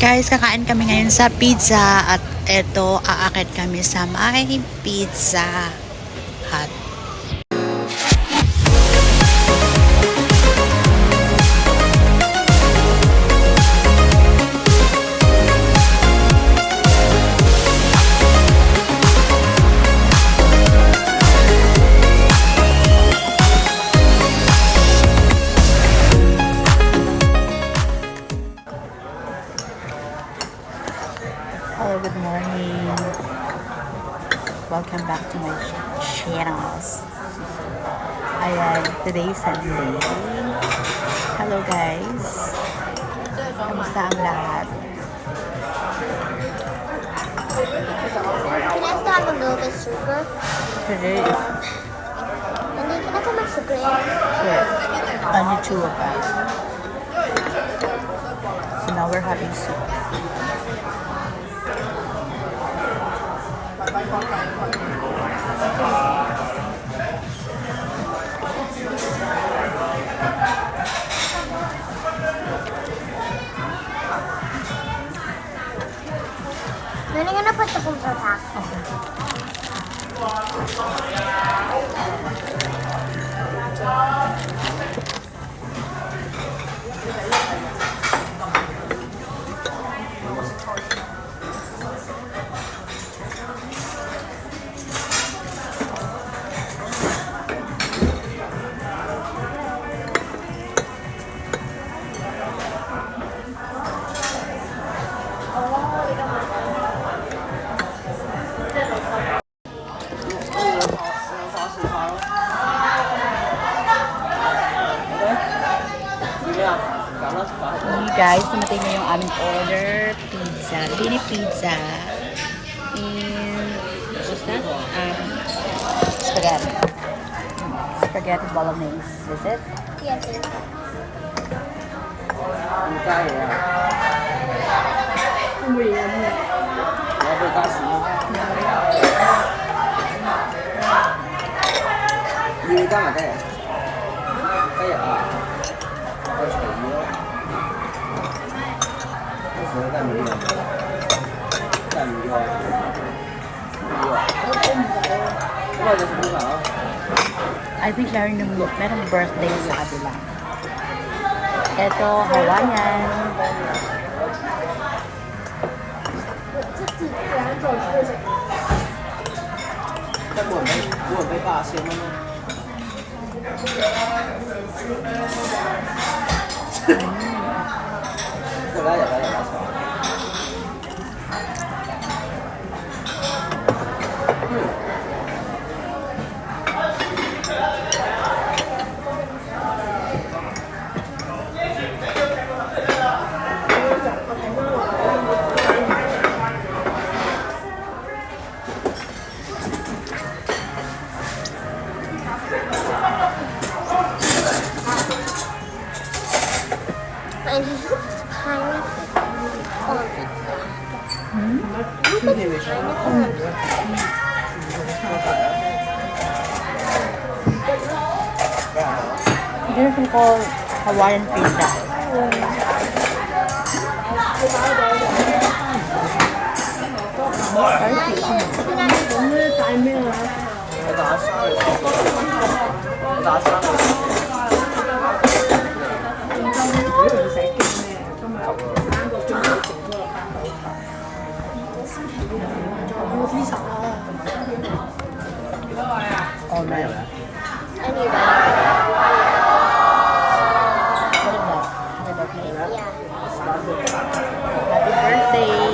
Guys, kakain kami ngayon sa pizza at eto, aakit kami sa may Pizza Hut. Hello, good morning. Welcome back to my channels. Ayan, today is Sunday. Hello guys. Kamusta ang lahat? Can I still have a little bit of sugar? Today is And then can I put my sugar in? sure. Only two of us. So now we're having soup. Then I'm gonna put the filter pack. Hey guys, tumating na yung aming order. Pizza. Bini pizza. And, what's that? Spaghetti. Spaghetti bolognese. Is it? Yes, it is. I think merong birthday sa kabila. Ito, Hawaiian. And he puts pineapple on pizza. He puts pineapple on pizza. This is called Hawaiian pizza. Oh man. I need that. Yeah. Happy birthday.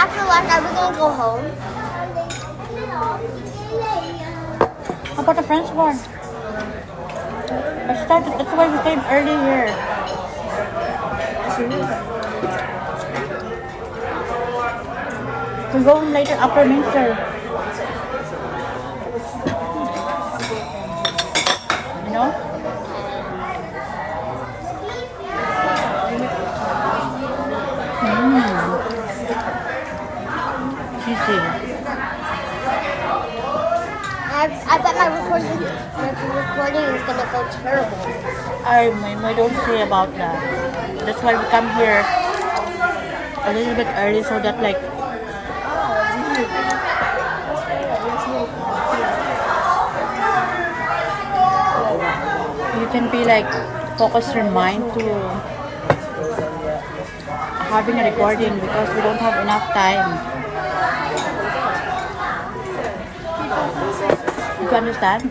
after lunch, are we gonna go home? How about the French one? That's why we came early here. We go home later after Minster. You know? Cheesy. I bet my recording is gonna go terrible. I don't say about that. That's why we come here a little bit early so that like you can be like focus your mind to having a recording because we don't have enough time. You understand?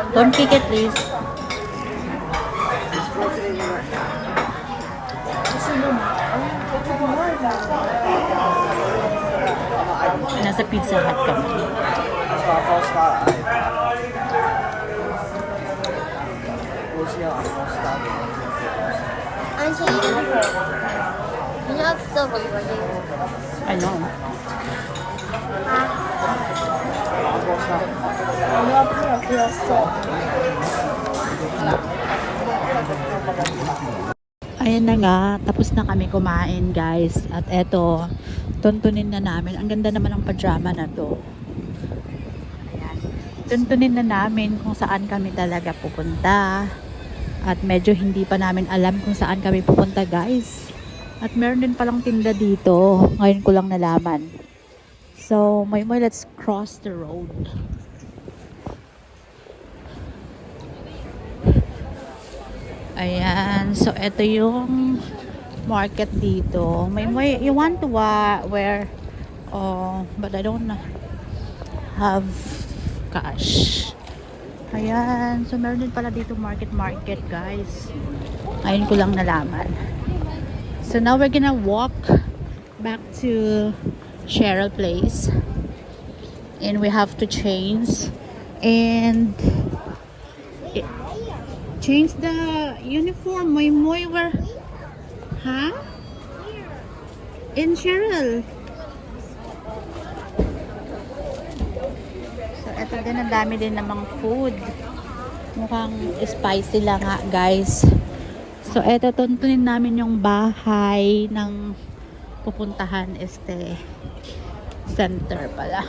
Don't kick it, please. Nasa Pizza Hut kami. Auntie, you know it's still recording. I know. Ayan na nga, tapos na kami kumain guys. At eto, tuntunin na namin. Ang ganda naman ng pajama na to. Ayan. Tuntunin na namin kung saan kami talaga pupunta. At medyo hindi pa namin alam kung saan kami pupunta guys. At meron din palang tinda dito. Ngayon ko lang nalaman. So, may let's cross the road. Ayan. So, ito yung market dito. May you want to wear but I don't have cash. Ayan. So, meron din pala dito market guys. Ayun ko lang nalaman. So, now we're gonna walk back to Cheryl Place. And we have to change. And change the uniform. Moy where? Huh? In Cheryl. So, eto din, ang dami din namang food. Mukhang spicy lang nga, guys. So, eto, tuntunin namin yung bahay ng pupuntahan center pala.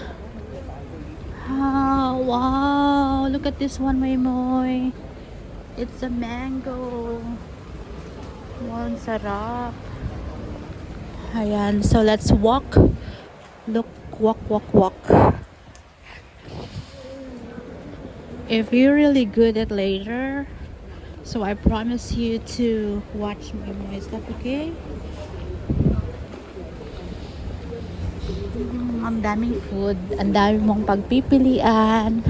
Ah, wow! Look at this one, Moy. It's a mango. Wow, sarap. Ayan, so let's walk. Look, walk. If you're really good at later, so I promise you to watch my stuff, okay? Ang daming food, ang dami mong pagpipilian.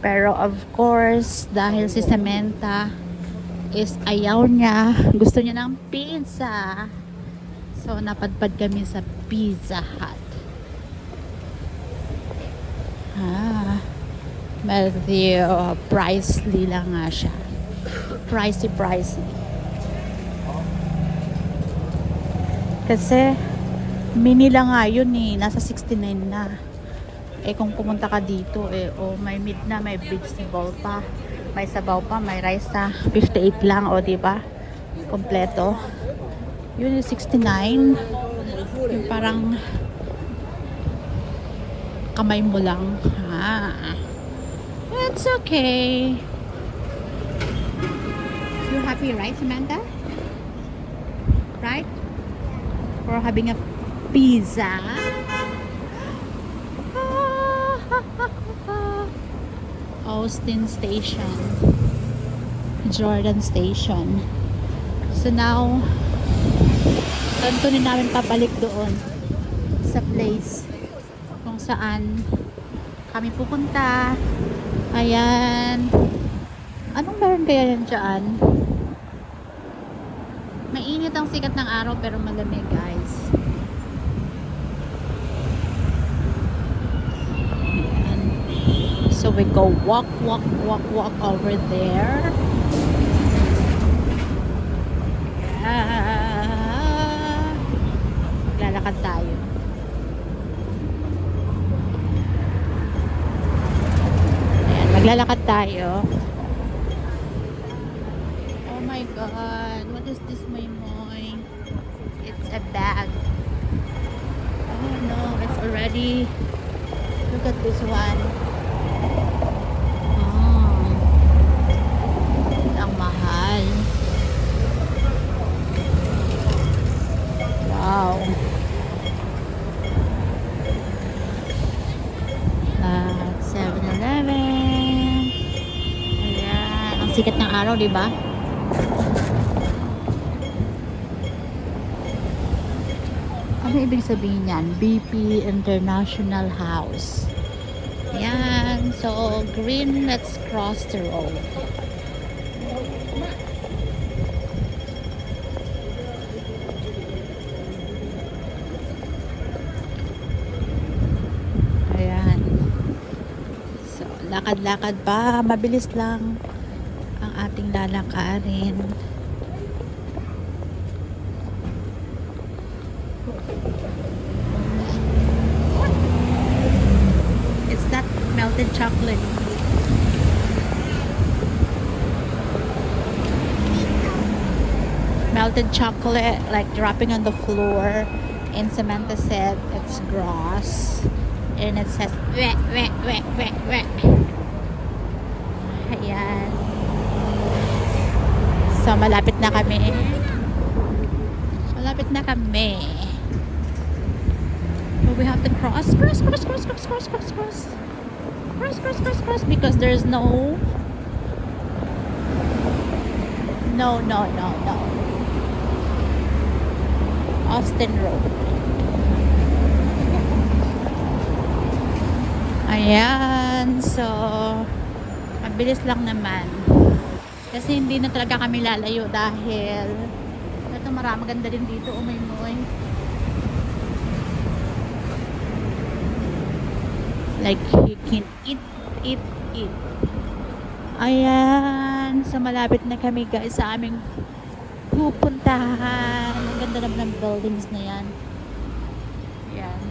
Pero of course, dahil si Samantha is ayaw niya, gusto niya ng pizza. So, napadpad kami sa Pizza Hut. Medyo pricey lang nga siya. Pricey. Kasi, mini lang nga yun eh. Nasa 69 na. Eh kung pumunta ka dito may meat na, may vegetable pa, may sabaw pa, may rice na 58 lang diba? Kompleto. Yun yung 69. Yung parang kamay mo lang. It's okay. You're happy, right, Samantha? Right? For having a pizza. Austin Station, Jordan Station. So now, tantunin namin papalik doon sa place kung saan kami pupunta. Ayan. Anong meron kaya yan dyan? Mainit ang sikat ng araw pero malamig, guys. Ayan. So we go walk over there. Maglalakad tayo. Ayan, maglalakad tayo. Oh my God, what is this, Moy? It's a bag. Oh no, it's already, look at this one. Oh, ang mahal. Wow. At 7-Eleven. Ayan, ang sikat ng araw, di ba? Ano ibig sabihin yan? BP International House. Ayan. So, green, let's cross the road. Ayan. So, lakad-lakad pa. Mabilis lang ang ating lalakarin. It's that melted chocolate. Melted chocolate, like dropping on the floor. And Samantha said it's gross. And it says, weh, weh, weh, weh, weh. Ayan. So, malapit na kami. Malapit na kami. But we have to cross because there's no Austin Road. Ayan, so mabilis lang naman kasi hindi na talaga kami lalayo dahil ito maganda din dito, umaymoy. Like you can eat. Ayan, so malapit na kami, guys, sa aming pupuntahan. Ang ganda naman ng buildings na yan. Ayan.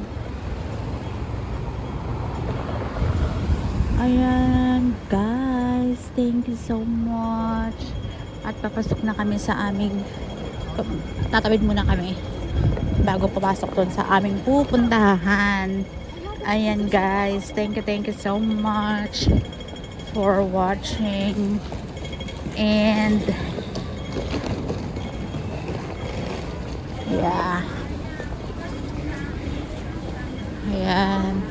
Ayan, guys, thank you so much. At papasok na kami sa aming, tatawid muna kami bago papasok doon sa aming pupuntahan. Ayan, guys, thank you so much for watching. And yeah, ayan.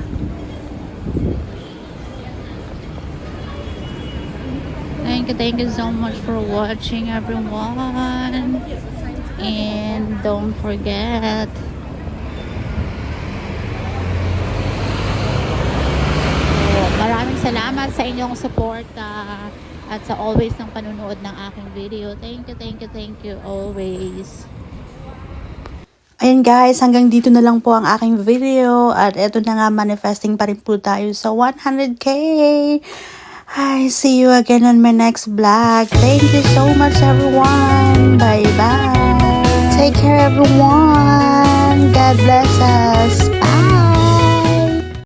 Thank you so much for watching, everyone. And don't forget, maraming salamat sa inyong suporta at sa always ng panunood ng aking video. Thank you always. Ayan guys, hanggang dito na lang po ang aking video. At eto na nga, manifesting pa rin po tayo sa 100k. I see you again on my next vlog. Thank you so much, everyone. Bye-bye. Take care, everyone. God bless us. Bye.